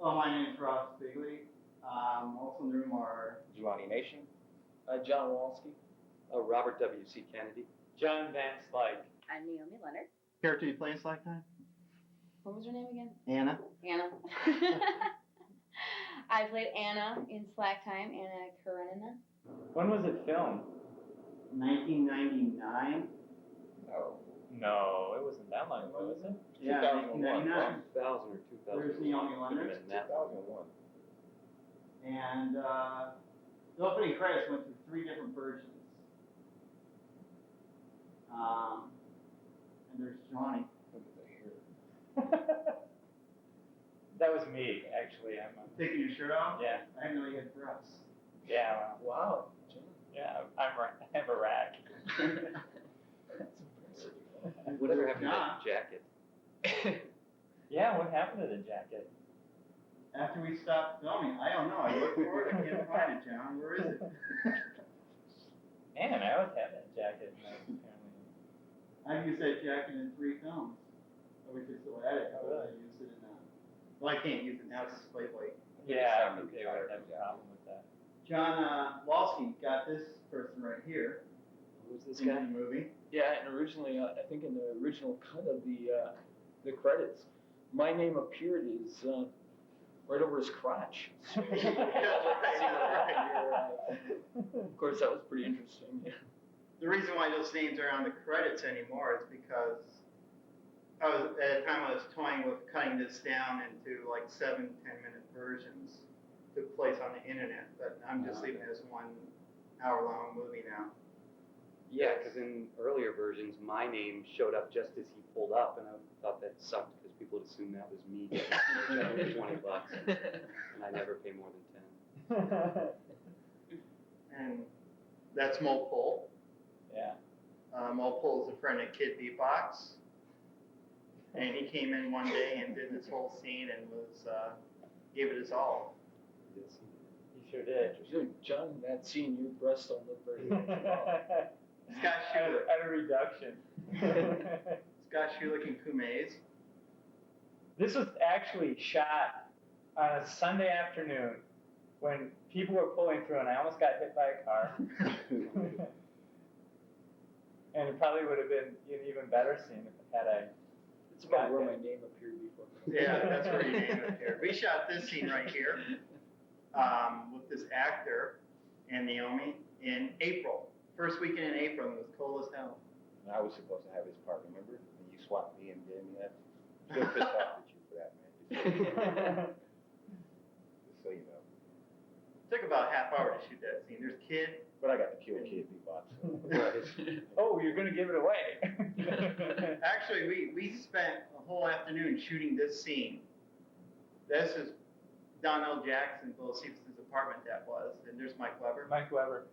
Hello, my name is Ross Bigley. Also in the room are Jelani Nation. John Walski. Robert W.C. Kennedy. John Van Slyke. I'm Naomi, Leonard. character you play in Slacktime? What was her name again? Anna. Anna. I played Anna in Slacktime, Anna Karenina. When was it filmed? 1999. No, it wasn't that long ago, was it? Yeah, 1999. 2000 or 2000. There's Naomi Leonard. 2001. And the opening credits went through 3 different versions. And there's Jelani. Look at the hair. That was me, actually. I'm Taking your shirt off? Yeah. I didn't know you had breasts. Yeah, well, Wow, John. yeah, I have a rack. That's impressive. Whatever happened to Nah. that jacket? Yeah, what happened to the jacket? After we stopped filming, I don't know. I looked for it. I can't find it, John. Where is it? Man, I always had that jacket. And I've used that jacket in 3 films. I wish I still had it. Oh, really? I used it in well, I can't use it now. It's Playboy. yeah, I think they would have a problem with that. John Walski got this person right here. Who's this in guy? the movie. Yeah, and originally, I think in the original cut of the credits, my name appeared as right over his crotch. So, Right. of course, that was pretty interesting. The reason why those names are on the credits anymore is because at the time I was toying with cutting this down into like 7-10 minute versions to place on the internet, but I'm just leaving it as 1 hour long movie now. Yeah, because in earlier versions, my name showed up just as he pulled up, and I thought that sucked because people would assume that was me. $20, and I never pay more than 10. And that's Mopole. Yeah. Mopole is a friend of Kid Beatbox. And he came in one day and did this whole scene and was gave it his all. Yes. You sure did. John, in that scene, your breasts don't look very much at all. Scott Schuler. At a reduction. Scott Schuler and Kumaze. This was actually shot on a Sunday afternoon when people were pulling through and I almost got hit by a car. And it probably would have been an even better scene had I. It's about where my name appeared before. Yeah, that's where your name appeared. We shot this scene right here with this actor and Naomi in April. First weekend in April, and it was cold as hell. And I was supposed to have his part, remember? And you swapped me and gave me that. Still pissed off at you for that, man. Just so you know. Took about a half hour to shoot that scene. There's Kid. But I got to kill Kid Beatbox. So. Oh, you're going to give it away. Actually, we spent a whole afternoon shooting this scene. This is Donnell Jackson, Bill Stevenson's apartment that was, and there's Mike Weber. Mike Weber.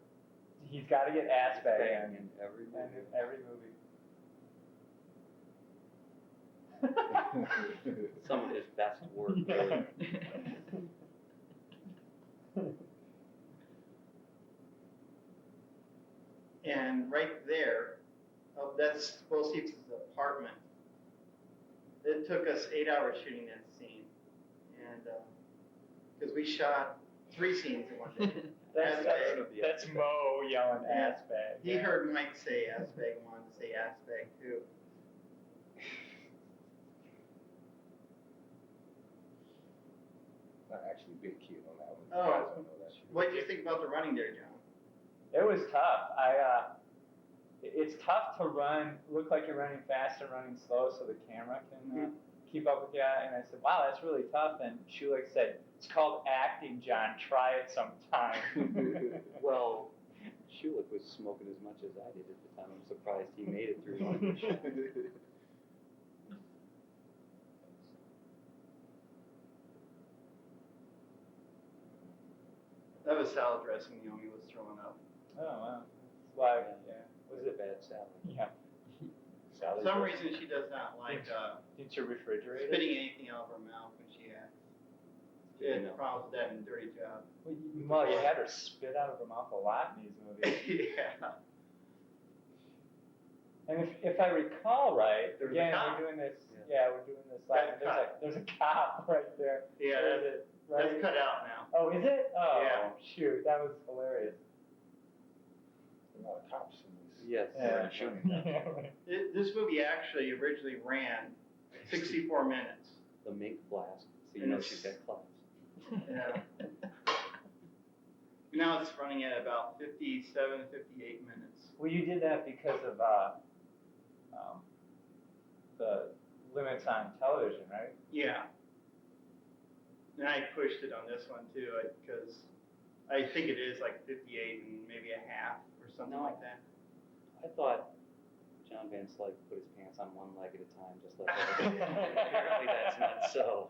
He's got to get ass bang in every movie. in every movie. Some of his best work. Yeah. And right there, that's Bill Stevenson's apartment. It took us 8 hours shooting that scene, and because we shot 3 scenes in one day. That's Mo yelling ass bag. He heard Mike say ass bag and wanted to say ass bag too. Not actually big kid on that one. Oh. You guys don't know that shit. What did you think about the running there, John? It was tough. It's tough to run, look like you're running fast and running slow so the camera can keep up with you. And I said, wow, that's really tough. And Shulik said, it's called acting, John. Try it sometime. Well, Shulik was smoking as much as I did at the time. I'm surprised he made it through lunch. That was salad dressing Naomi was throwing up. Oh, wow. That's why, yeah. Was it a bad salad? Yeah. For some reason, she does not like Didn't you refrigerate it? spitting anything out of her mouth when she acts. She had problems with that in Dirty Job. Well, you had her spit out of her mouth a lot in these movies. Yeah. And if I recall right, There's a again, cop. we're doing this. Yeah. Yeah, we're doing this. That's There's a cop right there. Yeah, Where is it? Right. That's cut out now. Oh, is it? Oh, Yeah. shoot, that was hilarious. A lot of cops in this. Yes. Yeah. Shooting. Yeah, right. This movie actually originally ran 64 minutes. The mink blast, so you And know it's- she's got class. Yeah. Now it's running at about 57, 58 minutes. Well, you did that because of the limits on television, right? Yeah. And I pushed it on this one too, because I think it is like 58 and maybe a half or something No. like that. I thought John Van Slyke put his pants on one leg at a time, just like everybody. Apparently that's not so.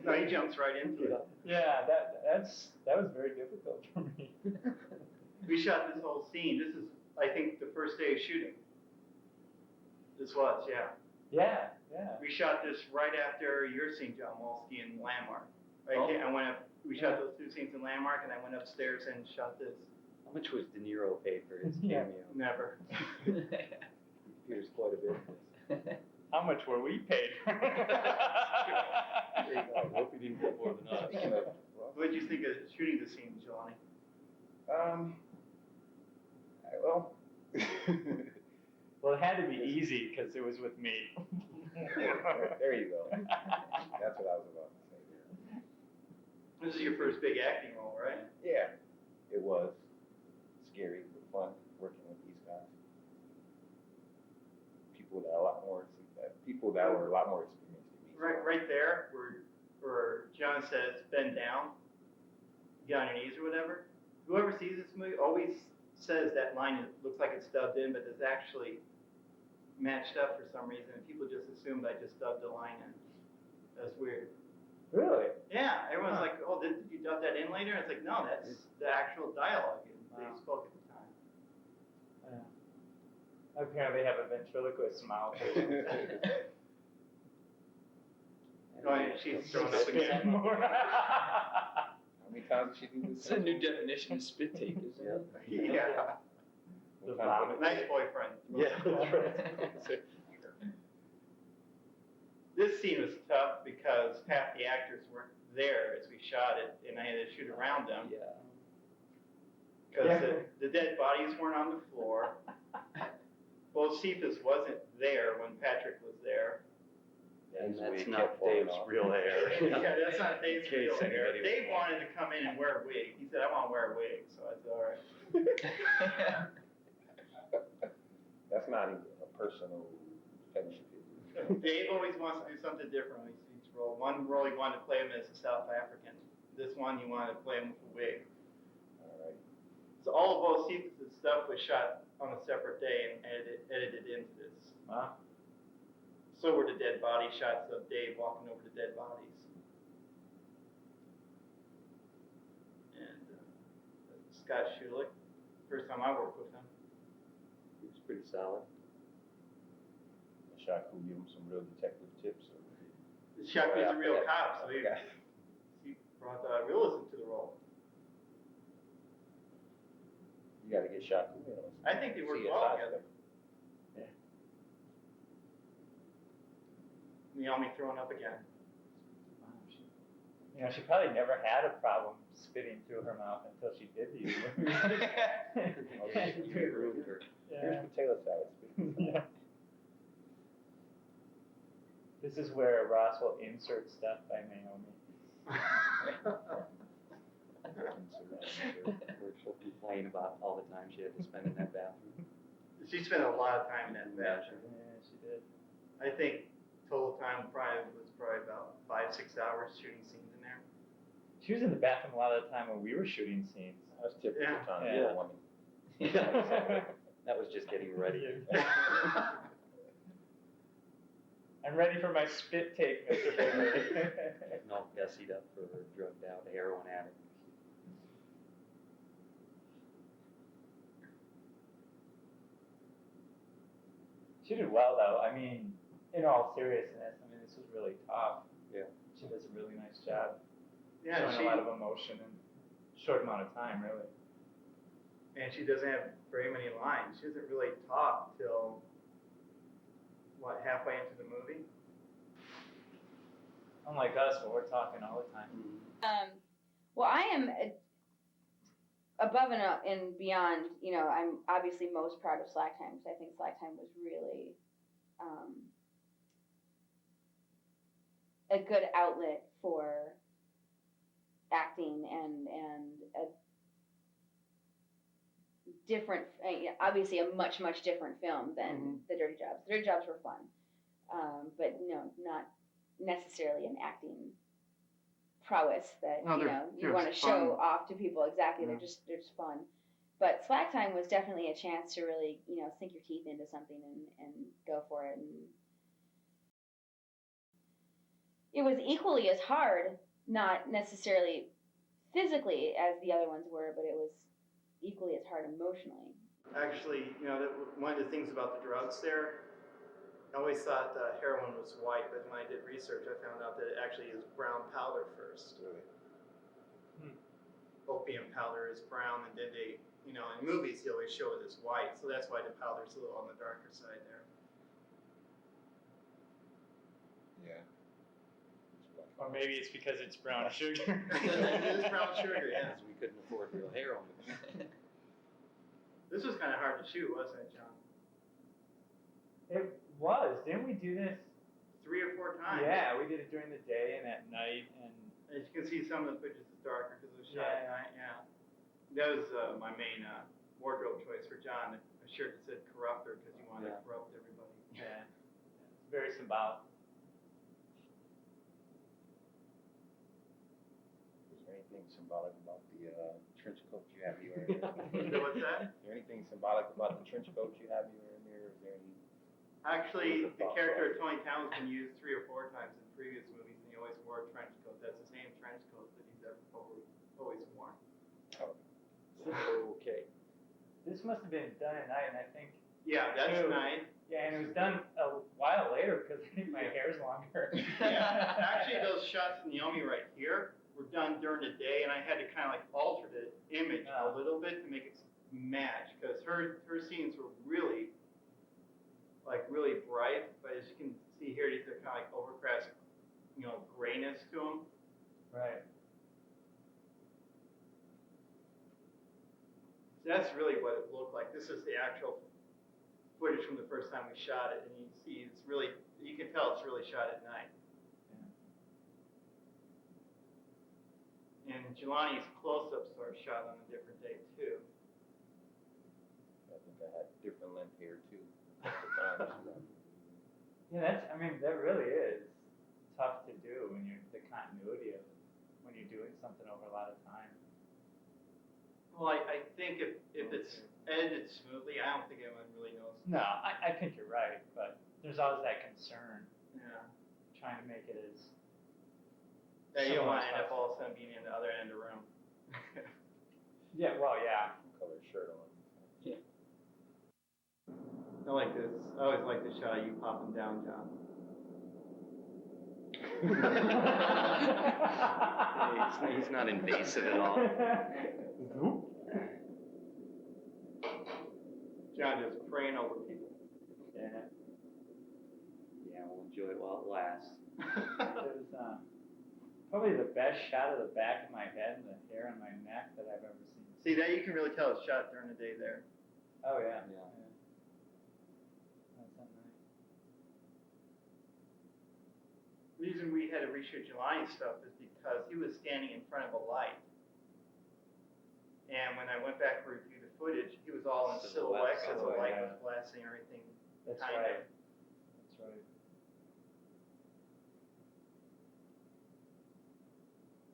No, he jumps right into it. Yeah, that was very difficult for me. We shot this whole scene. This is, I think, the first day of shooting. This was, yeah. Yeah, yeah. We shot this right after your scene, John Walski, in Landmark. Oh. I went up. We shot those two scenes in Landmark, and I went upstairs and shot this. How much was De Niro paid for his Yeah. cameo? Never. Here's quite a bit. How much were we paid? I hope he didn't get more than us. Speaking of, What did you think of shooting the scene, Jelani? well, Well, it had to be easy because it was with me. there you go. That's what I was about to say there. This is your first big acting role, right? Yeah, it was scary but fun working with these guys. People that were a lot more experienced than me. Right there, where John says, bend down, get on your knees or whatever. Whoever sees this movie always says that line. It looks like it's dubbed in, but it's actually matched up for some reason. And people just assumed I just dubbed the line in. That's weird. Really? Yeah, everyone's Huh. like, oh, did you dub that in later? It's like, no, that's the actual dialogue they Wow. spoke at the time. Yeah. Apparently, they have a ventriloquist mouth. Oh, yeah, she's throwing up Spit again. more. How many times did she do this? It's a new definition of spit take, isn't it? Yeah, The What kind of- vomit. nice boyfriend. Yeah, that's right. This scene was tough because half the actors weren't there as we shot it, and I had to shoot around them. Yeah. Because the dead bodies weren't on the floor. Well, Cephas wasn't there when Patrick was there. And His that's wig not kept falling Dave's off. real hair. Yeah, that's not Dave's In case real hair. anybody was Dave wondering. wanted to come in and wear a wig. He said, I want to wear a wig, so I said, all right. That's not even a personal fetish of his. Dave always wants to do something different with each role. One role he wanted to play him as a South African. This one he wanted to play him with a wig. All right. So all of Bo Cephas' stuff was shot on a separate day and edited into this. Wow. So were the dead body shots of Dave walking over the dead bodies. And Scott Schulich, first time I worked with him. He was pretty solid. Shaq will give him some real detective tips. Chuck was a real Yeah. cop, so he brought realism to the role. You got to get Shaq. I think they worked See a well side together. step. Naomi throwing up again. You know, she probably never had a problem spitting through her mouth until she did these movies. You ruined her. Here's potato salad. Yeah. This is where Ross will insert stuff by Naomi. Where she'll complain about all the time she had to spend in that bathroom. She spent a lot of time in that bathroom. Yeah, she did. I think total time was probably about 5-6 hours shooting scenes in there. She was in the bathroom a lot of the time when we were shooting scenes. That's typical Yeah. time for Yeah. a woman. That was just getting ready. I'm ready for my spit take, Mr. Bailey. And all gussied up for her drugged out heroin addict. She did well, though. I mean, in all seriousness, I mean, this was really tough. Yeah. She does a really nice job. Yeah, showing a lot of emotion in a short amount of time, really. and she doesn't have very many lines. She doesn't really talk till halfway into the movie. Unlike us, but we're talking all the time. Well, I am above and beyond. You know, I'm obviously most proud of Slacktime because I think Slacktime was really a good outlet for acting and a different, obviously a much different film than the Dirty Jobs. The Dirty Jobs were fun, but no, not necessarily an acting prowess that No, you want to show off to people. Exactly, they're just fun. But Slacktime was definitely a chance to really sink your teeth into something and go for it. And it was equally as hard, not necessarily physically as the other ones were, but it was equally as hard emotionally. Actually, one of the things about the drugs there, I always thought heroin was white, but when I did research, I found out that it actually is brown powder first. Really? Opium powder is brown, and then they, in movies, they always show it as white, so that's why the powder's a little on the darker side there. Yeah. Or maybe it's because it's brown sugar. It is brown sugar, yeah. Because we couldn't afford real heroin. This was kind of hard to shoot, wasn't it, John? It was. Didn't we do this? 3 or 4 times. Yeah, we did it during the day and at night. And As you can see, some of the footage is darker because it was shot at night. Yeah. That was my main wardrobe choice for John. A shirt that said corruptor because he wanted to corrupt everybody. yeah, it's very symbolic. Is there anything symbolic about the trench coat you have me wearing? What's that? Is there anything symbolic about the trench coat you have me wearing there? Is there any? Actually, the character of Tony Town has been used 3 or 4 times in previous movies, and he always wore a trench coat. That's the same trench coat that he's ever always worn. Oh. Okay. This must have been done at night, and I think. Yeah, that's Ew. nice. Yeah, and it was done a while later because I think my hair's longer. Yeah, actually, those shots of Naomi right here were done during the day, and I had to kind of like alter the image a little bit to make it match because her scenes were really bright, but as you can see here, these are kind of like overcast, grayness to them. Right. So that's really what it looked like. This is the actual footage from the first time we shot it, and you can see you can tell it's really shot at night. And Jelani's close-ups are shot on a different day too. I think I had different length hair too. At the time. Yeah, that really is tough to do when the continuity of when you're doing something over a lot of time. Well, I think if it's edited smoothly, I don't think anyone really knows. No, I think you're right, but there's always that concern Yeah. trying to make it as. Yeah, you don't want to Someone's end up all of a sudden being in the other end of the room. Yeah, well, yeah. Color shirt on. I like this. I always like the shot of you popping down, John. He's not invasive at all. John just praying over people. Yeah. Yeah, we'll enjoy it while it lasts. It was probably the best shot of the back of my head and the hair on my neck that I've ever seen. See, that you can really tell it's shot during the day there. Oh, yeah. Yeah. That's not nice. The reason we had to reshoot Jelani stuff is because he was standing in front of a light. And when I went back to review the footage, he was all in silhouette because the light was blasting everything. That's kind right. of. That's right.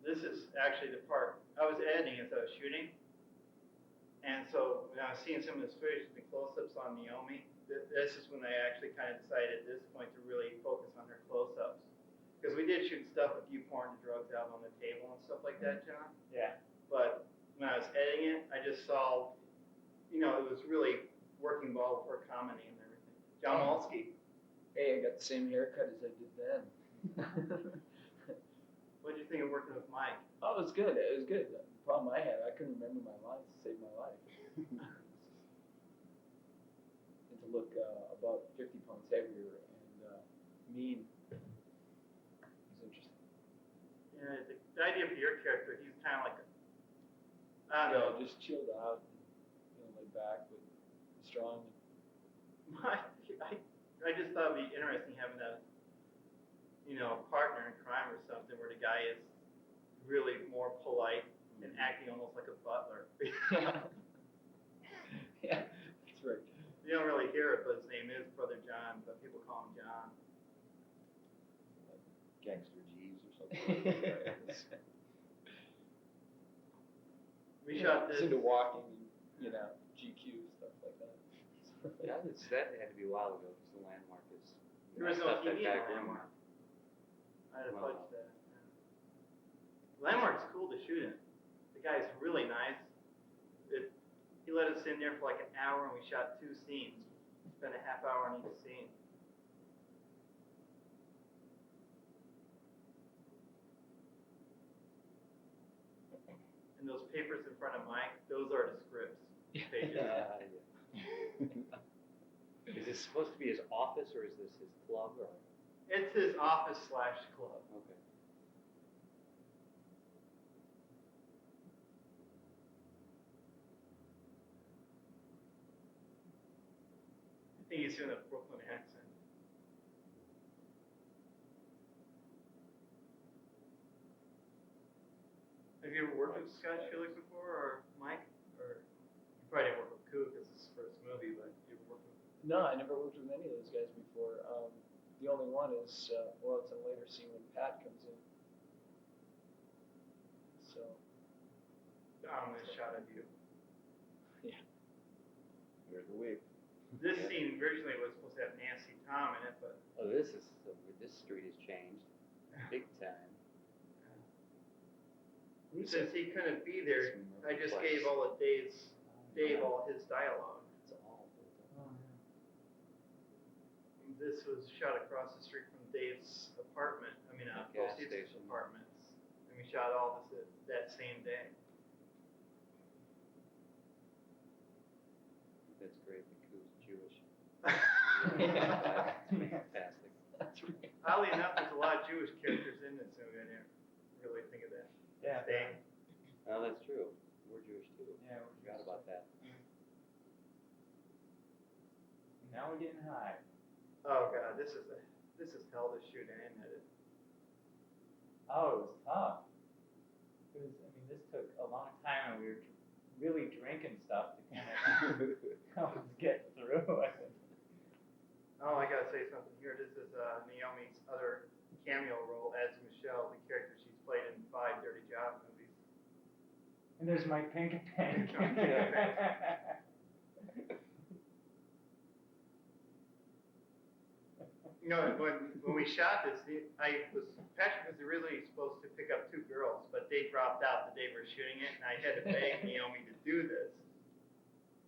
This is actually the part I was editing as I was shooting. And so when I was seeing some of this footage, the close-ups on Naomi, this is when I actually kind of decided at this point to really focus on her close-ups. Because we did shoot stuff with you pouring the drugs out on the table and stuff like that, John. Yeah. But when I was editing it, I just saw, it was really working well for comedy and everything. John Walski, Hey, I got the same haircut as I did then. what did you think of working with Mike? Oh, it was good. It was good. The problem I had, I couldn't remember my lines to save my life. And to look about 50 pounds heavier and just chilled out, and, laid back, but strong. I just thought it'd be interesting having a partner in crime or something where the guy is really more polite and acting almost like a butler. Yeah, that's right. You don't really hear it, but his name is Brother John, but people call him John. Gangster Jeeves or something. We shot this. It's into walking and, GQ, stuff like that. Yeah, that had to be a while ago because the landmark is. There was no messed up, TV that in back room. Landmark. I had to Wow. fudge that. Landmark's cool to shoot in. The guy's really nice. He let us in there for like an hour and we shot 2 scenes. Spent a half hour on each scene. And those papers in front of Mike, those are the scripts pages. Is this supposed to be his office or is this his club or? It's his office/club. Okay. I think he's doing a Brooklyn accent. Have you ever worked with Scott Schulich before, or Mike? Or you probably didn't work with Koo because it's his first movie, but you ever worked with? No, I never worked with any of those guys before. The only one is, it's in a later scene when Pat comes in. So, This shot of you. yeah. Here's the wig. This scene originally was supposed to have Nancy Tom in it, but Oh, this street has changed big time. since he couldn't be there, I just gave all of Dave all his dialogue. It's all built up. This was shot across the street from Dave's apartment. Gas Steve's station. apartments, and we shot all this that same day. That's great. The Koo's Jewish. Fantastic. That's right. Oddly enough, there's a lot of Jewish characters in this movie. I didn't really think of that. Yeah. Dang. Oh, that's true. We're Jewish too. Yeah, we're Forgot Jewish. about that. Now we're getting high. Oh god, this is hell to shoot and edit. Oh, it was tough. This took a long time, and we were really drinking stuff to kind of get through it. Oh, I gotta say something here. This is Naomi's other cameo role as Michelle, the character she's played in 5 Dirty Job movies. And there's Mike Pinkerton. When we shot this, Patrick was originally supposed to pick up 2 girls, but they dropped out the day we were shooting it, and I had to beg Naomi to do this.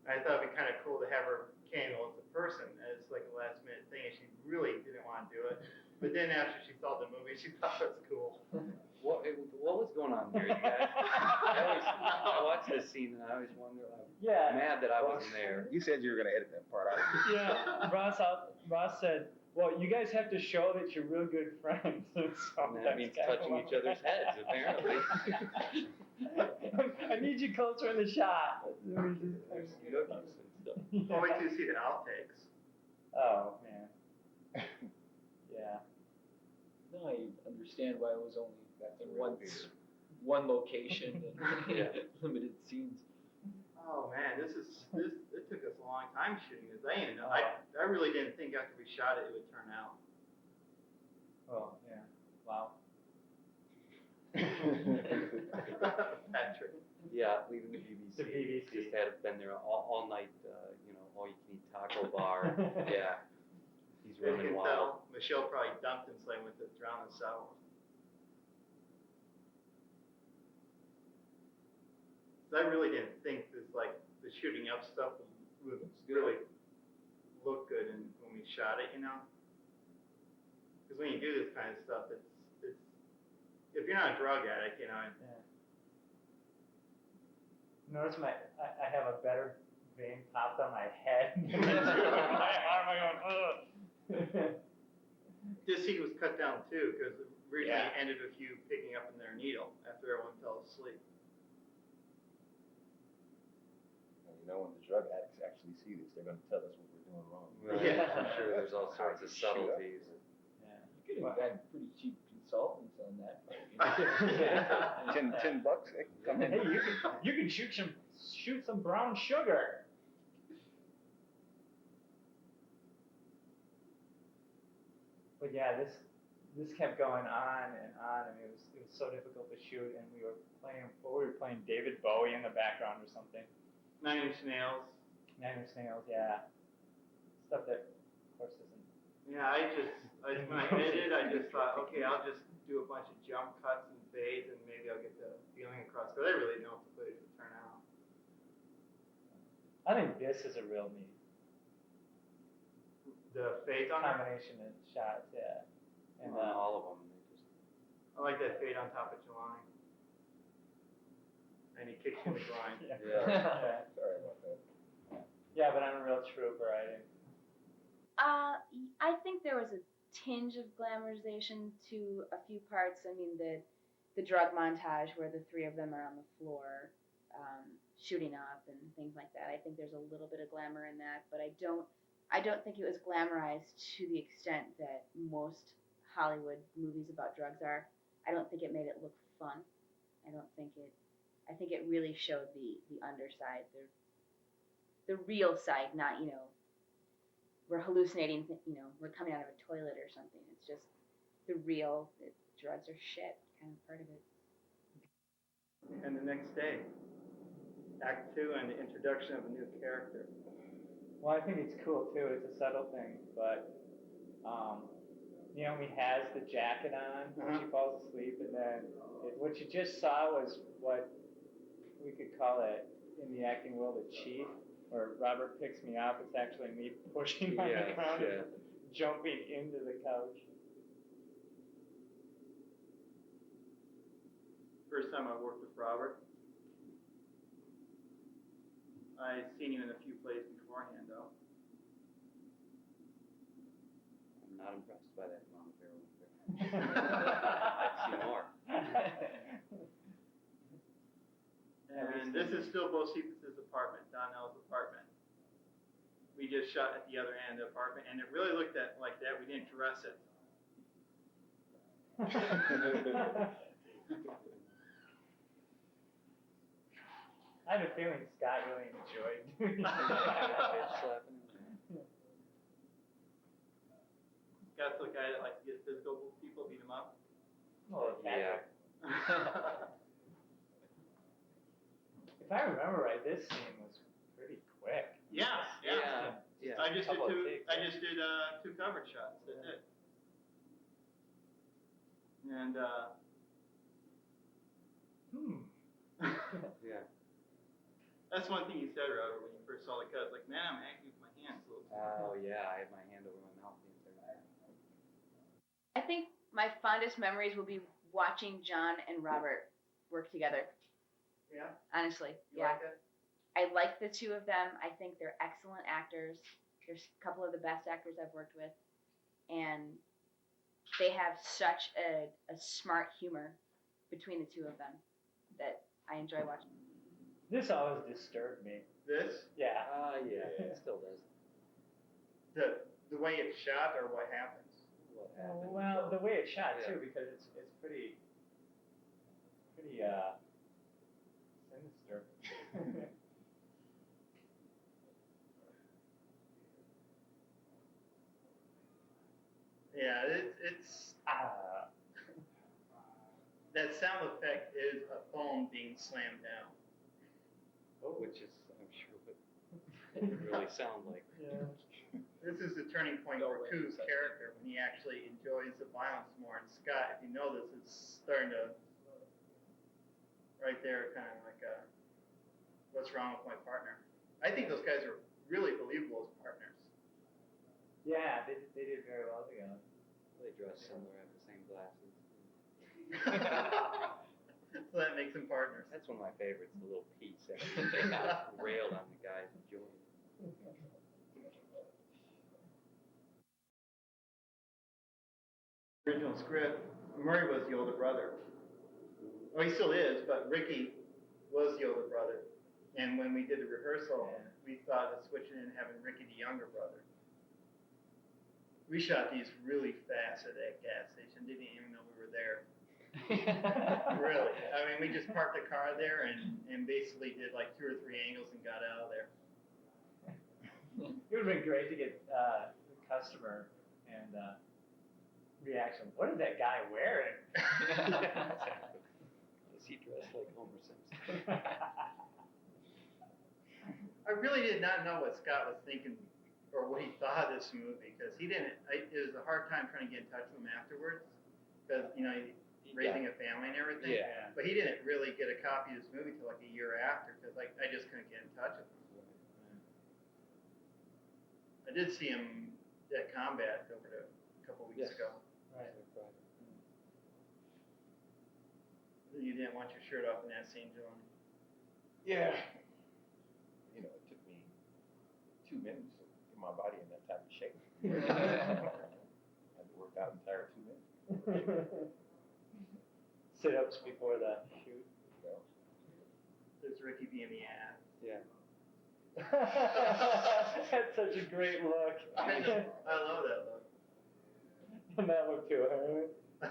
I thought it'd be kind of cool to have her cameo as a person, as like a last minute thing, and she really didn't want to do it. But then after she saw the movie, she thought it was cool. What was going on there, you guys? I watched this scene and I always wonder. Yeah. I'm mad that I wasn't there. You said you were going to edit that part out. Yeah, Ross said, well, you guys have to show that you're real good friends. So And that means touching each other's heads, apparently. I need you closer in the shot. There's cookies and stuff. I'll wait till you see the outtakes. Oh, man. Yeah. Now I understand why it was only That's in a real beer. one location and Yeah. limited scenes. Oh man, it took us a long time shooting this. I didn't know. I really didn't think after we shot it would turn out. Oh, yeah. Wow. Patrick. Yeah, leaving the BBC. The BBC. Just had been there all night, all you can eat taco bar. Yeah. He's As you running can wild. tell, Michelle probably dumped and slammed with the drown and sour. I really didn't think this, like, the shooting up stuff would really look good when we shot it, Because when you do this kind of stuff, it's if you're not a drug addict, Yeah. Notice I have a better vein popped on my head. My arm, I going, ugh. This scene was cut down too, because originally Yeah. it ended with you picking up in their needle after everyone fell asleep. you know, when the drug addicts actually see this, they're gonna tell us what we're doing wrong. Right. Yeah. I'm sure there's all sorts of Shoot up. subtleties. Yeah. You could have gotten pretty cheap consultants on that. $10, hey, come in. Hey, you can shoot some brown sugar. But yeah, this kept going on and on, and it was so difficult to shoot, and we were playing David Bowie in the background or something. 9 Inch Nails. Nine Inch Nails, yeah. Stuff that, of course, isn't. Yeah, when I edited, I just thought, okay, I'll just do a bunch of jump cuts and fades, and maybe I'll get the feeling across. Because I really know if the footage will turn out. I think this is a real neat The fades on it, combination of shots, yeah. And Well, all of them, they just I like that fade on top of Jelani. And he kicks you in the groin. yeah. Yeah. Sorry about that. Yeah, but I'm a real trooper. I didn't. I think there was a tinge of glamorization to a few parts. I mean, the drug montage where the three of them are on the floor, shooting up and things like that. I think there's a little bit of glamour in that, but I don't think it was glamorized to the extent that most Hollywood movies about drugs are. I don't think it made it look fun. I think it really showed the underside, the real side, not, we're hallucinating, we're coming out of a toilet or something. It's just the real, drugs are shit kind of part of it. And the next day, Act 2 and the introduction of a new character. Well, I think it's cool too. It's a subtle thing, but Naomi has the jacket on when she falls asleep, and then what you just saw was what we could call it in the acting world a chief, where Robert picks me up. It's actually me pushing on the ground and jumping into the couch. First time I worked with Robert. I'd seen him in a few plays beforehand, though. I'm not impressed by that amount of heroin. I've seen more. And this is still Bo Cephas' apartment, Donnell's apartment. We just shot at the other end of the apartment, and it really looked like that. We didn't dress it. I have a feeling Scott really enjoyed doing Bitch slapping. Scott's the guy that likes to get physical with people, beat them up. Oh, Yeah. If I remember right, this scene was pretty quick. Yeah. Yeah. I just did Couple of two. takes, I yeah. just did two coverage shots. That's it. And Yeah. that's one thing you said, Robert, when you first saw the cut. Like, man, I'm acting with my hands a little too much. Oh yeah, I had my hand over my mouth the entire time. I think my fondest memories will be watching John and Robert work together. Yeah. Honestly, You yeah. like that? I like the two of them. I think they're excellent actors. They're a couple of the best actors I've worked with, and they have such a smart humor between the two of them that I enjoy watching. This always disturbed me. This, Yeah. Yeah, it still does. the way it's shot or what happens. What happened? Well, the way it's shot Yeah. too, because it's pretty sinister. Yeah, it's that sound effect is a phone being slammed down. Which is, I'm sure, what it would really sound like. Yeah. This is the turning point No for way. Koo's character when he actually enjoys the violence more. And Scott, if you know this, is starting to right there, kind of like what's wrong with my partner? I think those guys are really believable as partners. Yeah, they did very well together. They dress similar, have the same glasses. So that makes them partners. That's one of my favorites, the little piece that they got railed on the guy's joint. Original script, Murray was the older brother. Well, he still is, but Ricky was the older brother. And when we did the rehearsal, we thought of switching in and having Ricky the younger brother. We shot these really fast at that gas station, didn't even know we were there. Really. I mean, we just parked the car there and basically did like 2 or 3 angles and got out of there. It would have been great to get the customer and reaction. What is that guy wearing? Is he dressed like Homer Simpson? I really did not know what Scott was thinking or what he thought of this movie because he didn't. It was a hard time trying to get in touch with him afterwards because raising a family and everything. Yeah. But he didn't really get a copy of this movie till like a year after because like I just couldn't get in touch with him. I did see him at Combat over a couple weeks ago. Right. You didn't want your shirt off in that scene, Jelani. Yeah. You know, it took me 2 minutes to get my body in that type of shape. I had to work out entire 2 minutes. Sit-ups before the shoot. You know. There's Ricky being the ass. Yeah. That's such a great look. I love that look. And that look too, huh?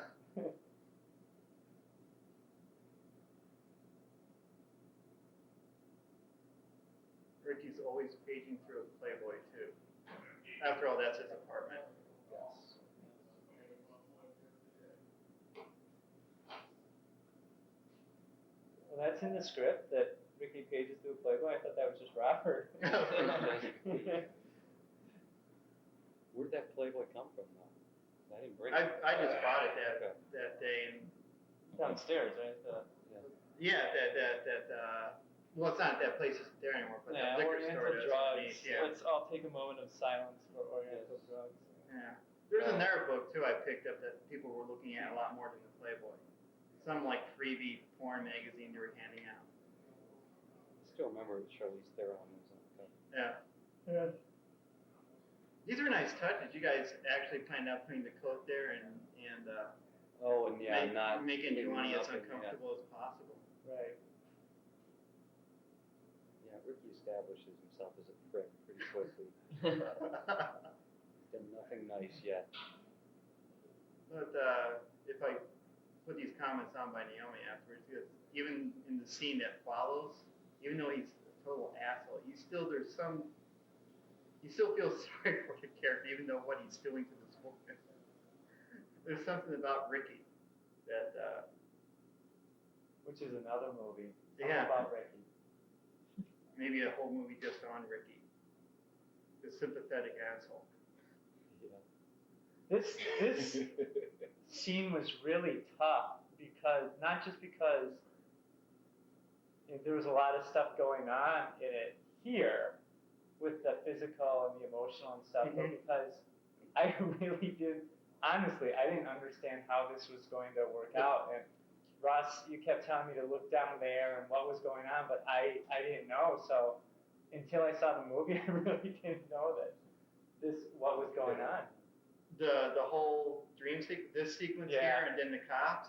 Ricky's always paging through a Playboy too. After all, that's his apartment. Yes. Well, that's in the script that Ricky pages through Playboy. I thought that was just Robert. Where'd that Playboy come from, though? I didn't bring it. I just bought it that day and Downstairs, right? yeah, well, it's not that place isn't there anymore, but Yeah, that liquor store Oriental does drugs. underneath, yeah. Let's all take a moment of silence for Oriental drugs. Yeah. There's another book too I picked up that people were looking at a lot more than the Playboy. Some like freebie porn magazine they were handing out. I still remember Charlize Theron was on the cover. Yeah. Yeah. These are nice touches. You guys actually planned out putting the coat there and Oh, and yeah, not making Jelani as nothing, uncomfortable as possible. Right. Yeah, Ricky establishes himself as a prick pretty quickly. He's done nothing nice yet. But if I put these comments on by Naomi afterwards, because even in the scene that follows, even though he's a total asshole, you still feels sorry for the character, even though what he's doing to this woman. There's something about Ricky that Which is another movie. Yeah. About Ricky. maybe a whole movie just on Ricky, the sympathetic asshole. Yeah. This scene was really tough because not just because there was a lot of stuff going on in it here with the physical and the emotional and stuff, but because I really did. Honestly, I didn't understand how this was going to work out. And Russ, you kept telling me to look down there and what was going on, but I didn't know. So until I saw the movie, I really didn't know that what was going on. The whole this sequence here, and then the cops.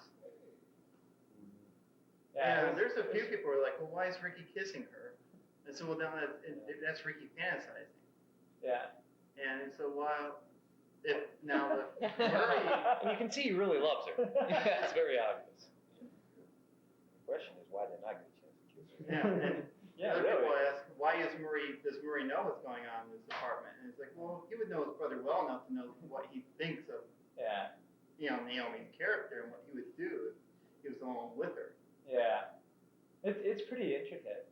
Yeah, there's a few people who are like, well, why is Ricky kissing her? And so, well, then that's Ricky fantasizing. Yeah. And so, while Murray, And you can see he really loves her. It's very obvious. The question is, why didn't I get a chance to kiss her? yeah, other people ask, does Murray know what's going on in this apartment? And it's like, well, he would know his brother well enough to know what he thinks of, Naomi's character and what he would do if he was alone with her. Yeah. It's pretty intricate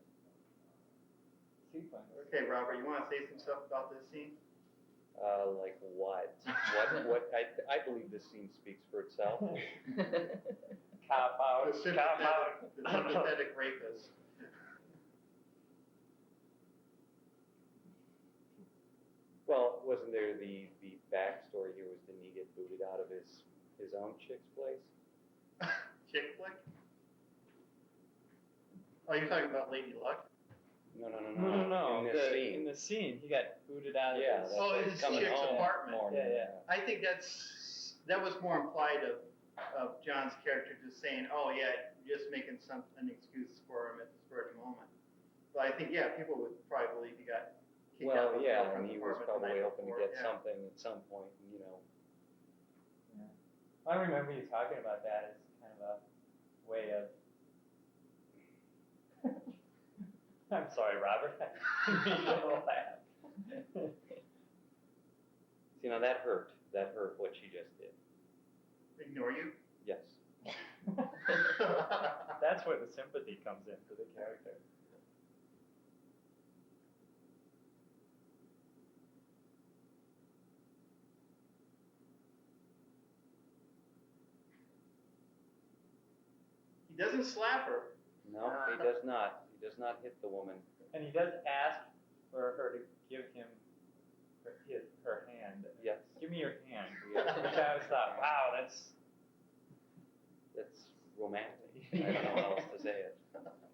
sequence. Okay, Robert, you want to say some stuff about this scene? Like what? What? I believe this scene speaks for itself. Cop out. The sympathetic rapist. Well, wasn't there the backstory here was didn't he get booted out of his own chick's place? Chick flick? Oh, you're talking about Lady Luck? No. No. In this scene. In the scene, he got booted out of Yeah, his. that's Oh, like his coming chick's home apartment. morning. Yeah. I think that was more implied of John's character just saying, oh yeah, just making an excuse for him at the spur of the moment. But I think, yeah, people would probably believe he got kicked out Well, of the yeah, girlfriend's and he was apartment the probably night hoping to before, get yeah. something. something at some point, you know. I remember you talking about that as kind of a way of. I'm sorry, Robert. I made you laugh. You know, that hurt. That hurt what she just did. Ignore you? Yes. That's where the sympathy comes in for the character. He doesn't slap her. No, he does not. He does not hit the woman. And he does ask for her to give him her hand. Yes. Give me your hand. Yes. Which I always thought, wow, that's Romantic. I don't know how else to say it.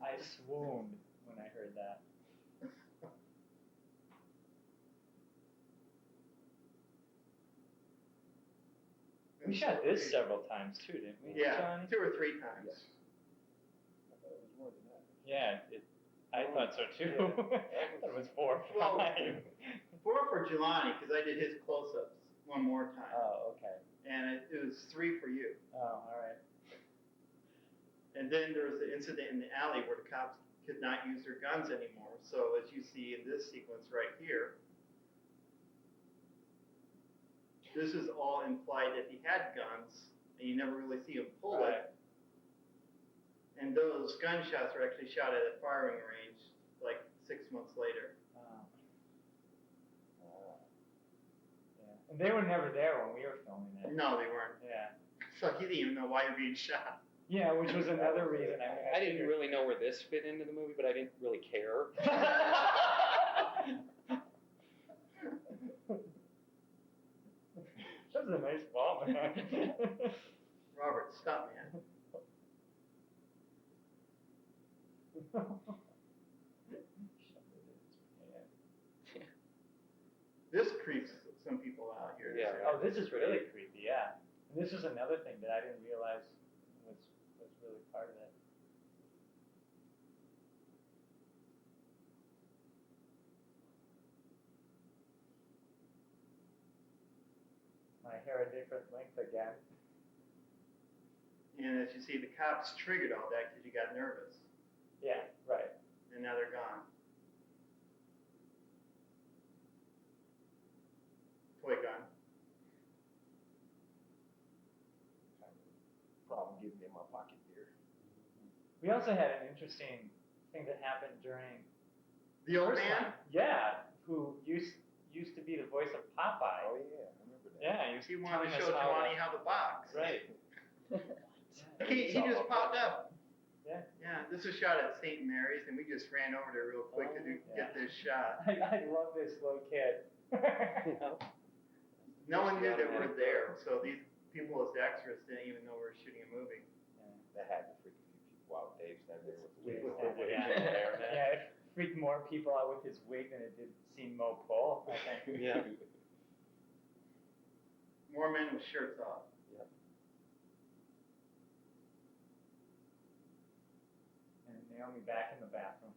I swooned when I heard that. We shot this several times too, didn't we, Yeah, Johnny? 2 or 3 times. Yes. I thought it was more than that. Yeah, I thought so too. It was 4 or 5. Well, 4 for Jelani, because I did his close-ups one more time. Oh, okay. And it was 3 for you. Oh, all right. And then there was the incident in the alley where the cops could not use their guns anymore. So as you see in this sequence right here, this is all implied that he had guns, and you never really see him pull Right. it. And those gunshots were actually shot at a firing range like 6 months later. Yeah. And they were never there when we were filming it. No, they weren't. Yeah. So he didn't even know why you're being shot. Yeah, which was another reason. I mean, I didn't really know where this fit into the movie, but I didn't really care. That was a nice ball, man. Robert, stop, man. This creeps some people out here. Yeah. Oh, this is really creepy, yeah. And this is another thing that I didn't realize was really part of it. My hair a different length again. And as you see, the cops triggered all that because you got nervous. Yeah, right. And now they're gone. Toy gun. Kind of problem getting in my pocket here. We also had an interesting thing that happened during The old first man? time. Yeah, who used to be the voice of Popeye. Oh yeah, I remember that. Yeah, He wanted to show Jelani how to box. Right. He just popped up. Yeah. Yeah, this was shot at St. Mary's, and we just ran over there real quick to get this shot. I love this little kid. No one knew that we're there, so these people as extras didn't even know we were shooting a movie. That had to freak a few people out. Dave standing there with the wig. Yeah, it freaked more people out with his wig than it did seeing Mo Cole, I think. Yeah. More men with shirts off. Yep. And Naomi back in the bathroom.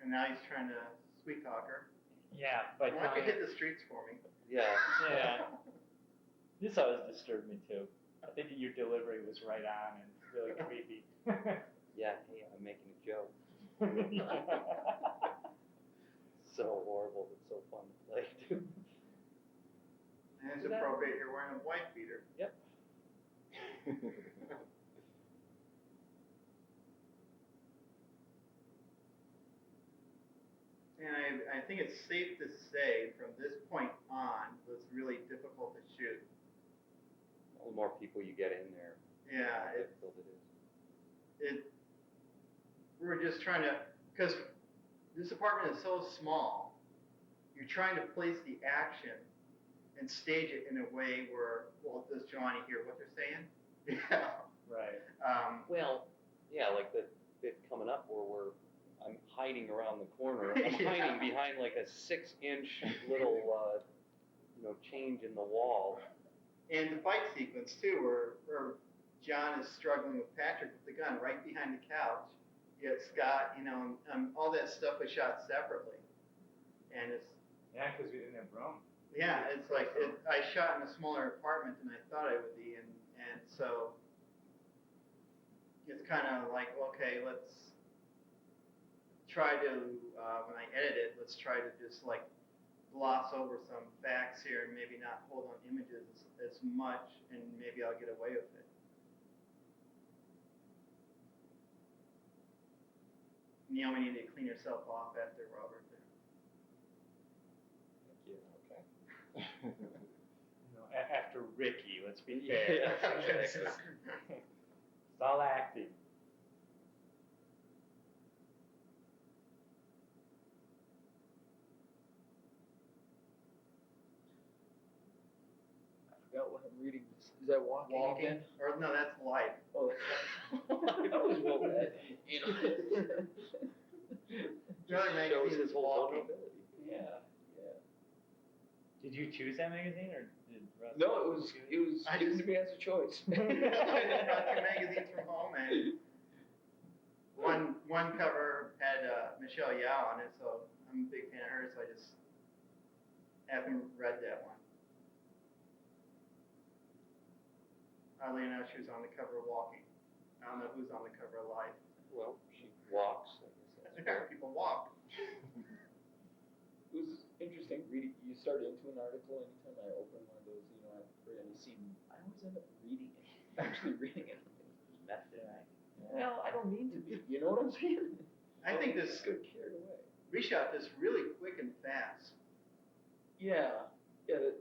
And now he's trying to sweet talk her. Yeah, but Why don't you hit the streets for me? Yeah. yeah. This always disturbed me too. I think that your delivery was right on and really creepy. Yeah, hey, I'm making a joke. So horrible, but so fun to play too. And it's appropriate you're wearing a white beater. Yep. And I think it's safe to say from this point on it was really difficult to shoot. The more people you get in there, the Yeah, more difficult it is. we were just trying to, because this apartment is so small, you're trying to place the action and stage it in a way where, well, does Jelani hear what they're saying? Yeah. Right. Well, yeah, like the bit coming up where I'm hiding around the corner. I'm Yeah. hiding behind like a 6-inch little, change in the wall. And the fight sequence too, where John is struggling with Patrick with the gun right behind the couch. You got Scott, you know, all that stuff was shot separately, and it's Yeah, because we didn't have room. yeah, it's like I shot in a smaller apartment than I thought I would be, and so it's kind of like, okay, let's try to when I edit it, let's try to just like gloss over some facts here and maybe not hold on images as much, and maybe I'll get away with it. Naomi needed to clean herself off after Robert there. Yeah, okay. You know, after Ricky, let's be fair. Yeah, exactly. It's all acting. I forgot what I'm reading. Is that walking again? Or no, that's life. Oh, that was what that, you know. The other magazine is walking. Yeah, yeah. Did you choose that magazine or did Russ? No, it was given to me as a choice. I just brought 2 magazines from home, and one cover had Michelle Yao on it, so I'm a big fan of hers. So I just haven't read that one. Oddly enough, she was on the cover of Walking. I don't know who's on the cover of Life. Well, she walks. I guess that's Yeah, people walk. It was interesting reading. You start into an article anytime I open one of those, you know, and you see, I always end up reading it, actually reading it. Method. Well, I don't mean to be. You know what I'm saying? I think this Just get carried away. we shot this really quick and fast. Yeah, yeah.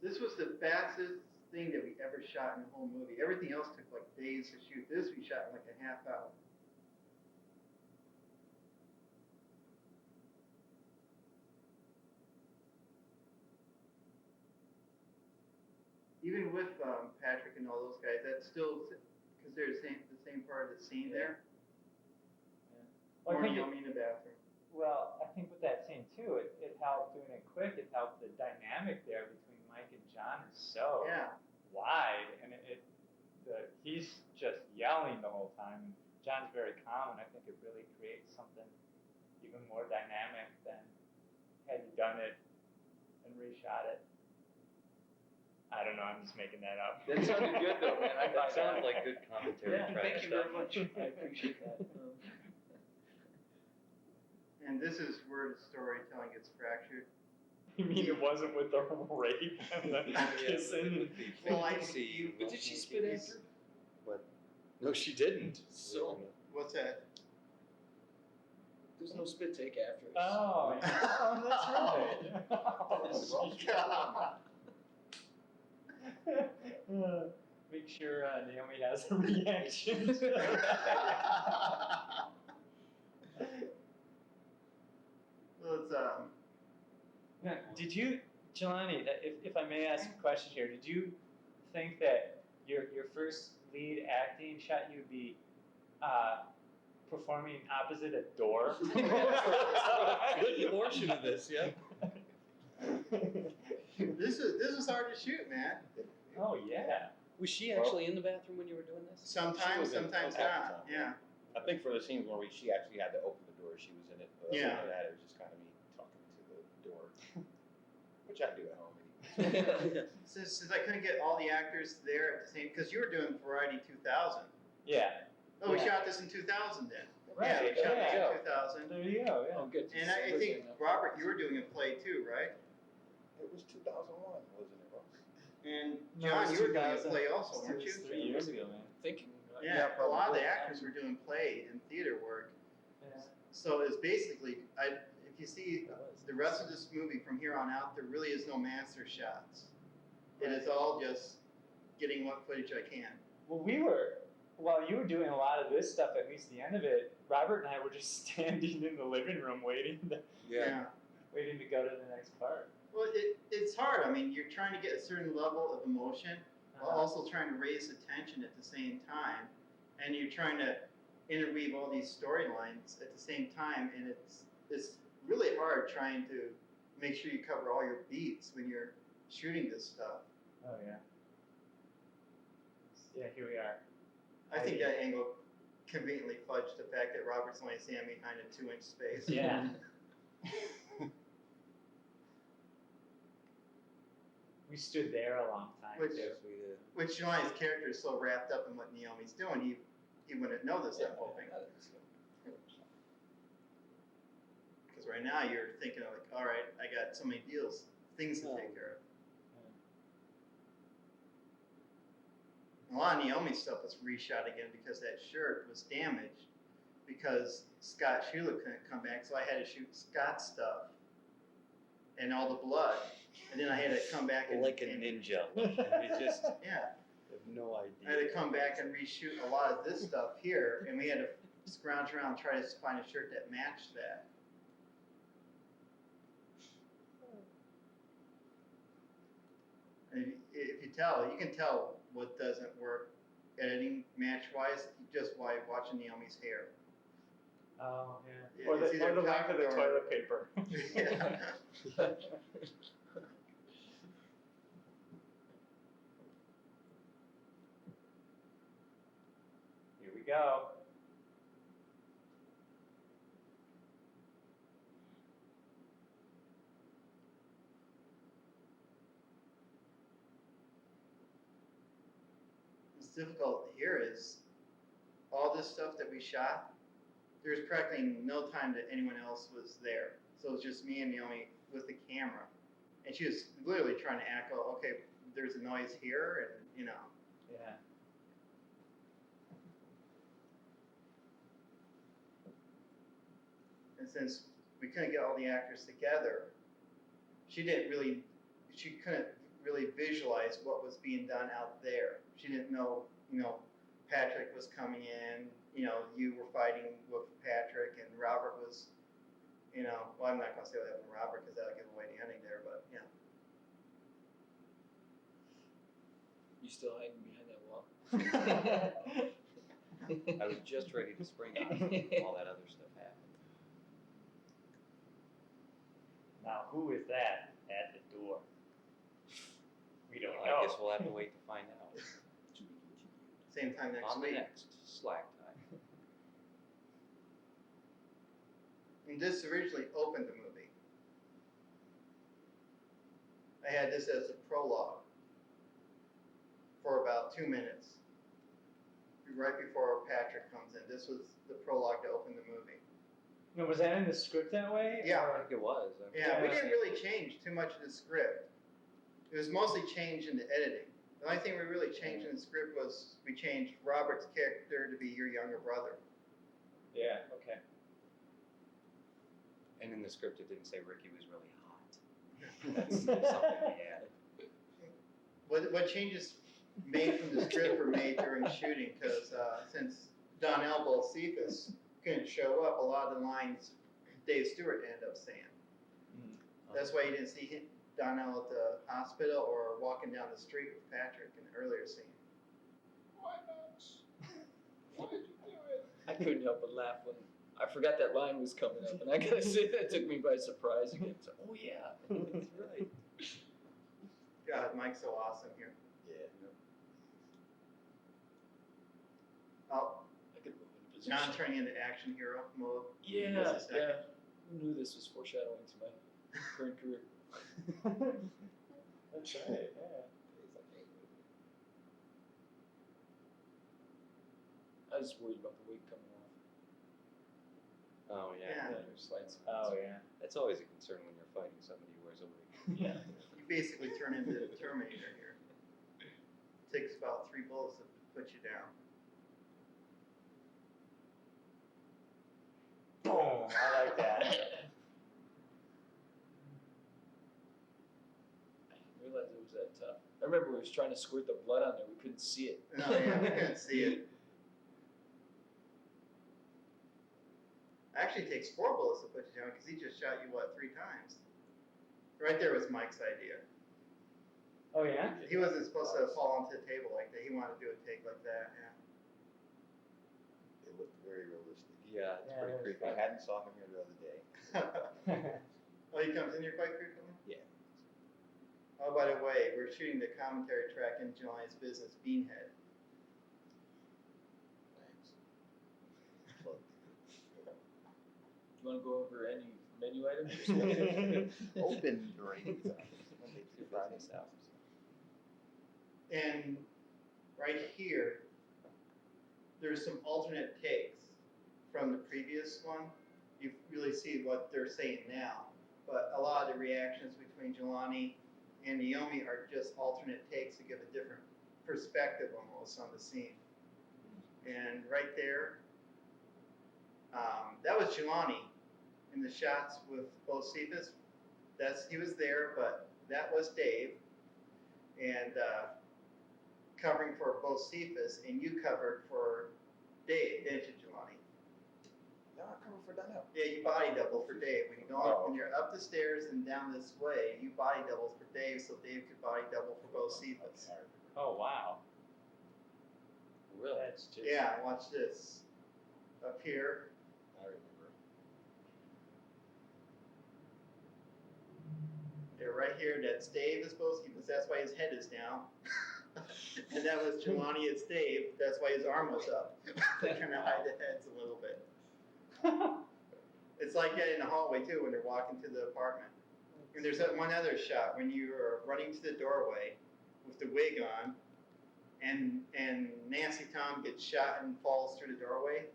This was the fastest thing that we ever shot in the whole movie. Everything else took like days to shoot. This we shot in like a half hour. Even with Patrick and all those guys, that's still because they're the same part of the scene there. Well, Or I think Naomi in the bathroom. Well, I think with that scene too, it helped doing it quick. It helped the dynamic there between Mike and John is so Yeah. wide, and he's just yelling the whole time. And John's very calm, and I think it really creates something even more dynamic than had you done it and reshot it. I don't know. I'm just making that up. That sounded good though, man. I That got sounds like good commentary Yeah, track thank you stuff. very much. I appreciate that. And this is where the storytelling gets fractured. You mean it wasn't with the rape and the kissing? Well, I see. But did she spit after? What? No, she didn't. So What's that? there's no spit take after. Oh, that's right. Oh, God. Make sure Naomi has a reaction. Well, it's Now, did you, Jelani, if I may ask a question here, did you think that your first lead acting shot you would be performing opposite a door? Good portion of this, yeah. this is hard to shoot, man. Oh yeah. Was she actually in the bathroom when you were doing this? Sometimes, She was in sometimes half the not. time. Yeah. I think for the scenes where she actually had to open the door, she was in it. But Yeah. other than that, it was just kind of me talking to the door, which I do at home. Since I couldn't get all the actors there at the same, because you were doing Variety 2000. Yeah. Oh, we Yeah. shot this in 2000 then. Right, Yeah, we shot yeah. this in 2000. There you go. Yeah. Oh, good. And I think Robert, you were doing a play too, right? It was 2001, wasn't it, Ross? And No, John, it was you were doing a 2000. play also, It weren't was you? 3 years ago, man. Thinking. Yeah, a lot of probably. the actors were doing play and theater work. Yeah. So it's basically, if you see the rest of this movie from here on out, there really is no master shots. It is all just getting what footage I can. Well, while you were doing a lot of this stuff, at least the end of it, Robert and I were just standing in the living room waiting to go to the next part. Well, it's hard. I mean, you're trying to get a certain level of emotion while also trying to raise the tension at the same time. And you're trying to interweave all these storylines at the same time. And it's really hard trying to make sure you cover all your beats when you're shooting this stuff. Oh yeah. Yeah, here we are. I think that angle conveniently fudged the fact that Robert's only standing behind a 2-inch space. Yeah. We stood there a long time Which- too. Yes, we did. Which Jelani's character is so wrapped up in what Naomi's doing, he wouldn't notice that whole thing. Because right now you're thinking of like, all right, I got so many things to take care of. A lot of Naomi's stuff was reshot again because that shirt was damaged because Scott Sheila couldn't come back, so I had to shoot Scott's stuff and all the blood, and then I had to come back and Like a ninja. It just yeah, have no idea. I had to come back and reshoot a lot of this stuff here, and we had to scrounge around and try to find a shirt that matched that. And if you tell, you can tell what doesn't work editing match-wise just by watching Naomi's hair. Oh yeah. Yeah, Or it's the either length of the cocked or- toilet paper. Yeah. Here we go. What's difficult here is all this stuff that we shot, there's practically no time that anyone else was there. So it was just me and Naomi with the camera. And she was literally trying to act, oh, okay, there's a noise here, and you know. Yeah. And since we couldn't get all the actors together, she couldn't really visualize what was being done out there. She didn't know, Patrick was coming in, you were fighting with Patrick, and Robert was, well, I'm not going to say what happened to Robert because that'll give away the ending there, but, You still hiding behind that wall? I was just ready to spring on all that other stuff happened. Now who is that at the door? We don't I know. guess we'll have to wait to find out. same time next On the week. next Slacktime. And this originally opened the movie. I had this as a prologue for about 2 minutes. Right before Patrick comes in. This was the prologue to open the movie. No, was that in the script that way? Yeah. I think it was. Yeah, we didn't really change too much of the script. It was mostly changed in the editing. The only thing we really changed in the script was we changed Robert's character to be your younger brother. Yeah, okay. And in the script, it didn't say Ricky was really hot. That's something we added. What changes made from the script were made during shooting because since Donnell Bolsefus couldn't show up, a lot of the lines Dave Stewart ended up saying. That's why you didn't see Donnell at the hospital or walking down the street with Patrick in the earlier scene. Why not? Why did you do it? I couldn't help but laugh when I forgot that line was coming up, and I gotta say that took me by surprise again. So, oh yeah, that's right. God, Mike's so awesome here. Yeah. Oh, I could move into position. John turning into action hero mode. Yeah, Was the second. yeah. Who knew this was foreshadowing to my current career? That's right, yeah. I was worried about the wig coming off. Oh, yeah. Yeah. Your slides. Oh yeah. That's always a concern when you're fighting somebody who wears a wig. Yeah. You basically turn into the Terminator here. Takes about 3 bullets to put you down. Boom! I like that. I didn't realize it was that tough. I remember we was trying to squirt the blood on there. We couldn't see it. No, yeah, we couldn't see it. Actually, it takes 4 bullets to put you down because he just shot you, 3 times? Right there was Mike's idea. Oh yeah? He wasn't supposed to fall onto the table like that. He wanted to do a take like that, It looked very realistic. Yeah, it's Yeah, pretty it was creepy. I hadn't saw him here the other day. yeah. Oh, he comes in here quite frequently? Yeah. Oh, by the way, we're shooting the commentary track in Jelani's business, Beanhead. you want to go over any menu items or something? Open during these hours, Monday through Friday hours. And right here, there's some alternate takes from the previous one. You really see what they're saying now, but a lot of the reactions between Jelani and Naomi are just alternate takes to give a different perspective almost on the scene. And right there, that was Jelani in the shots with Bocephus. He was there, but that was Dave. And covering for Bocephus, and you covered for Dave, didn't you, Jelani? No, I cover for Donnell. Yeah, you body double for Dave. When you go up, when you're up the stairs and down this way, you body double for Dave, so Dave could body double for Bocephus. Oh, wow. Really? That's just. Yeah, watch this. Up here. I remember. They're right here. That's Dave as Bocephus. That's why his head is down. And that was Jelani as Dave. That's why his arm was up. They kind of hide the heads a little bit. It's like that in the hallway too when they're walking to the apartment. And there's that one other shot when you are running to the doorway with the wig on, and Nancy Tom gets shot and falls through the doorway.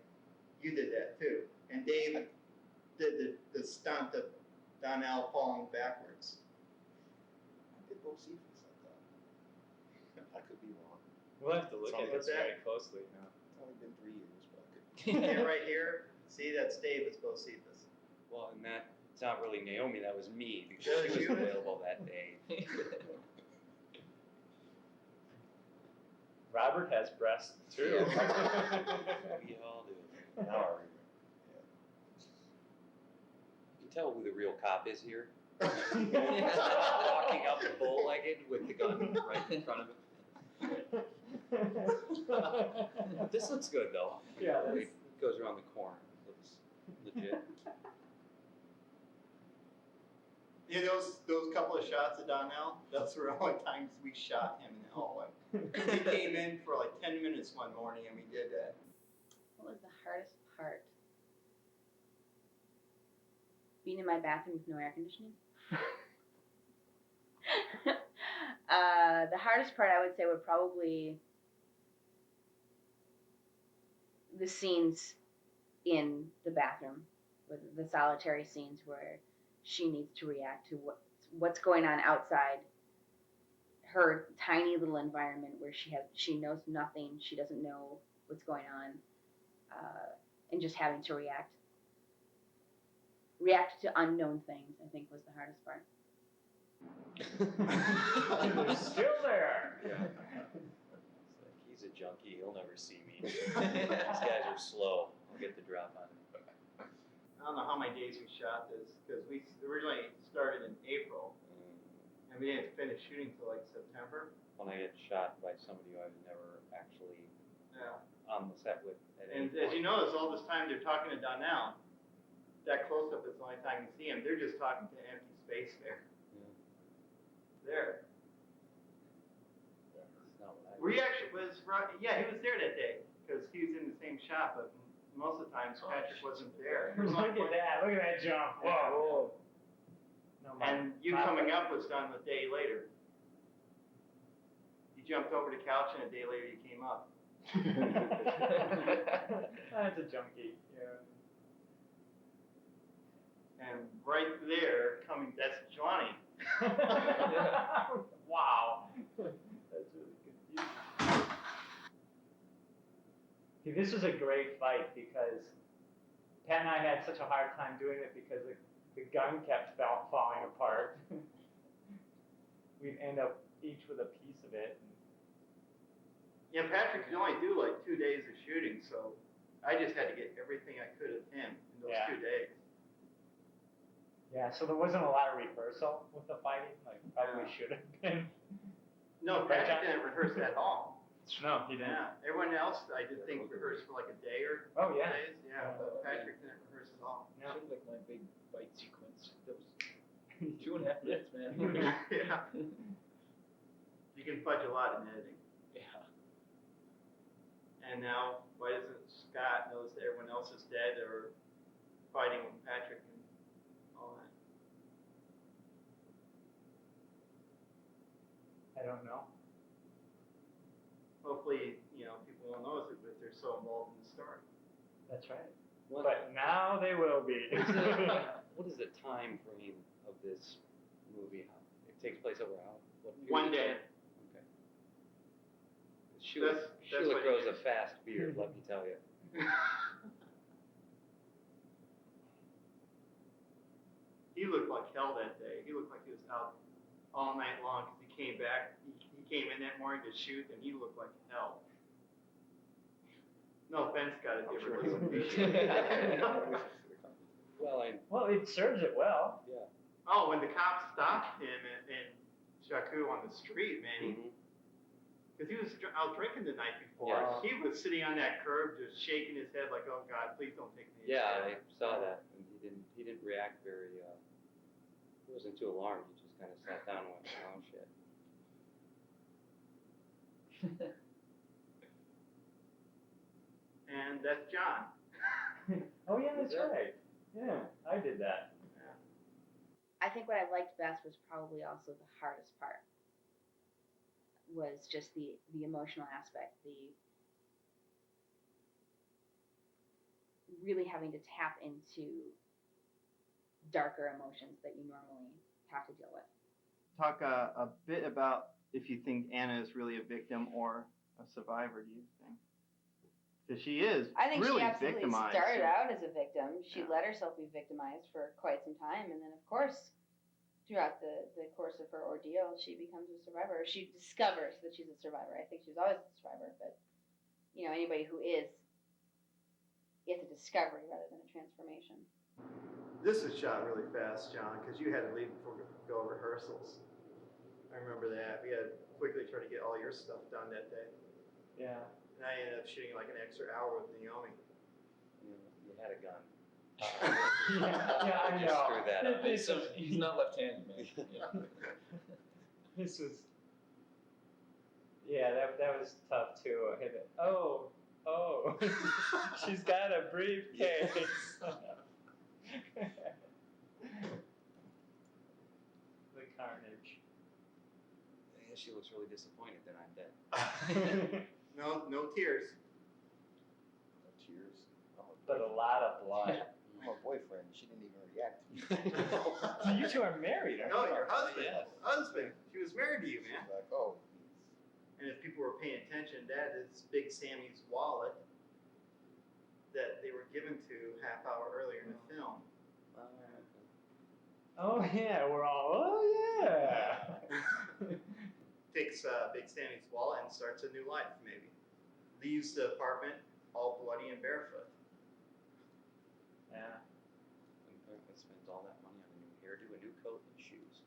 You did that too. And Dave did the stunt of Donnell falling backwards. I did both seasons, I thought. I could be wrong. We'll have to look Something at like this that. very closely now. It's only been 3 years, but I could. And right here, see that's Dave as Bocephus. Well, and that's not really Naomi, that was me, That because was she was you? available that day. Robert has breasts too. We all do. Now I remember. You can tell who the real cop is here. Walking up bow-legged with the gun right in front of him. This looks good though. Yeah, that's- It goes around the corner. Looks legit. Yeah, those couple of shots of Donnell, those were the only times we shot him in the hallway. He came in for like 10 minutes one morning and we did that. What was the hardest part? Being in my bathroom with no air conditioning. The hardest part I would say would probably the scenes in the bathroom, with the solitary scenes where she needs to react to what's going on outside her tiny little environment where she knows nothing, she doesn't know what's going on, and just having to react to unknown things, I think was the hardest part. They're still there. Yeah. It's like, he's a junkie, he'll never see me. These guys are slow. I'll get the drop on him. I don't know how many days we shot this because we originally started in April and we didn't finish shooting till like September. When I get shot by somebody who I was never actually Yeah. on the set with at And any as you point. notice, all this time they're talking to Donnell. That close up is the only time you see him. They're just talking to empty space there. Yeah. There. That's not what I We actually was, yeah, he was there that day because he was in the same shop, but most of the times Patrick wasn't there. Look at that. Look at that jump. Whoa. No, And you coming up was done a day later. You jumped over the couch and a day later you came up. That's a junkie. Yeah. And right there, that's Jelani. Wow. That's really confusing. See, this was a great fight because Pat and I had such a hard time doing it because the gun kept falling apart. We'd end up each with a piece of it. Yeah, Patrick could only do like 2 days of shooting, so I just had to get everything I could of him in those Yeah. 2 days. Yeah, so there wasn't a lot of rehearsal with the fighting, like probably Yeah. should have been. No, Right, Patrick John? didn't rehearse at all. No, he didn't. Yeah, everyone else I did think rehearsed for like a day or Oh, 2 yeah. days. Yeah, but Patrick didn't rehearse at all. No. Sort of like my big fight sequence. That was 2.5 minutes, man. Yeah. You can fudge a lot in editing. Yeah. And now, why doesn't Scott notice that everyone else is dead or fighting with Patrick and all that. I don't know. Hopefully, people won't notice it, but they're so involved in the story. That's right. What, But now they will be. what is the time frame of this movie? It takes place over what period One of day. time? Okay. Sheila, That's Sheila what grows it a fast beard, let me tell you. He looked like hell that day. He looked like he was out all night long because he came back. He came in that morning to shoot, and he looked like hell. No offense, guys. I'm If sure you he ever would listen be. to this. Well, it serves it well. Yeah. Oh, when the cops stopped him in Shaku on the street, man, Mhm. because he was out drinking the night before. Yes. He was sitting on that curb just shaking his head like, "Oh God, please don't take me." Yeah, I saw that, and he didn't react very. He wasn't too alarmed. He just kind of sat down and went, "Oh shit." And that's John. Oh yeah, that's Yeah. right. Yeah, I did that. I think what I liked best was probably also the hardest part. Was just the emotional aspect, the really having to tap into darker emotions that you normally have to deal with. Talk a bit about if you think Anna is really a victim or a survivor. Do you think? Because she is I think really she absolutely victimized. started out as a victim. She Yeah. let herself be victimized for quite some time, and then of course, throughout the course of her ordeal, she becomes a survivor. She discovers that she's a survivor. I think she was always a survivor, but anybody who is, it's a discovery rather than a transformation. This was shot really fast, John, because you had to leave before we go rehearsals. I remember that. We had to quickly try to get all your stuff done that day. Yeah. And I ended up shooting like an extra hour with Naomi. You had a gun. Yeah, I Just know. screw that up. He's not left-handed, man. Yeah. This was. Yeah, that was tough too. I hit it. Oh, she's got a briefcase. The carnage. Yeah, she looks really disappointed that I'm dead. No tears. No tears. But a lot of blood. I'm her boyfriend. She didn't even react to me. So you two are married, aren't No, you? your husband. Yes. Husband. She was married to you, man. She's like, oh, And if people were paying attention, that is Big Sammy's wallet that they were given to half hour earlier in the film. Oh yeah, we're all. Oh yeah. Takes Big Sammy's wallet and starts a new life, maybe. Leaves the apartment all bloody and barefoot. Yeah. And apparently spends all that money on a new hairdo, a new coat, and shoes.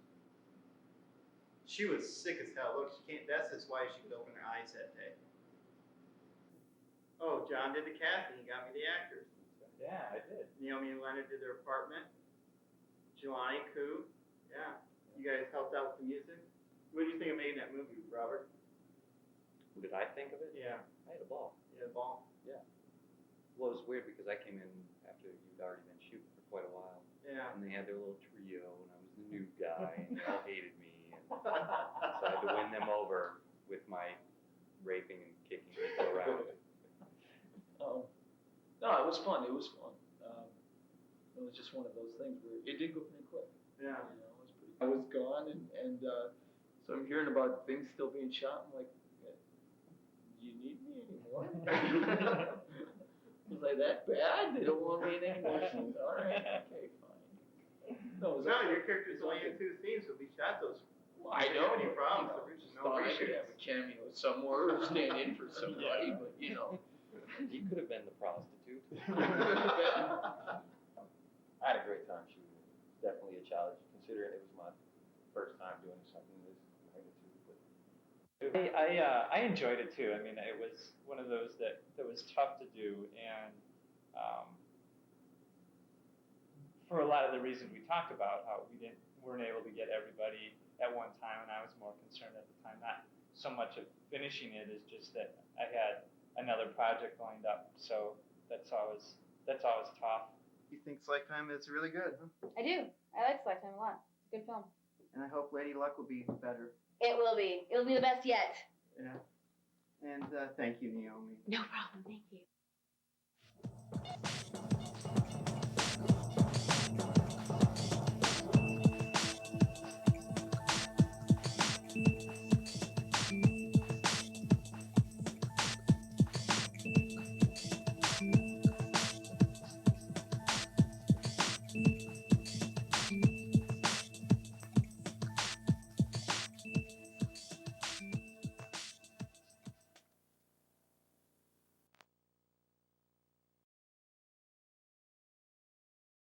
She was sick as hell. Look, she can't. That's why she could open her eyes that day. Oh, John did the casting. He got me the actors. Yeah, I did. Naomi and Leonard did their apartment. Jelani, Koo. Yeah. You guys helped out with the music. What do you think of making that movie, Robert? What did I think of it? Yeah. I had a ball. Yeah, ball. Well, it was weird because I came in after you'd already been shooting for quite a while. Yeah. And they had their little trio, and I was the new guy, and they all hated me. And so I had to win them over with my raping and kicking people around. No, it was fun. It was fun. It was just one of those things where it did go pretty quick. Yeah. It was pretty. I was gone, and so I'm hearing about things still being shot. I'm like, do you need me anymore? Was I that bad? They don't want me in anymore. All right, okay, fine. No, Your character's only in 2 scenes, so we shot those. I Didn't know. have any problems. You know, There was just no thought I could reshoots. have a cameo somewhere or stand in for somebody, but You could have been the prostitute. I had a great time shooting it. Definitely a challenge, considering it was my first time doing something this magnitude. But I enjoyed it too. I mean, it was one of those that was tough to do, and for a lot of the reasons we talked about, how we weren't able to get everybody at one time, and I was more concerned at the time, not so much of finishing it as just that I had another project lined up, so that's always tough. you think Slacktime is really good, huh? I do. I like Slacktime a lot. It's a good film. And I hope Lady Luck will be better. It will be. It'll be the best yet. Yeah. And thank you, Naomi. No problem. Thank you.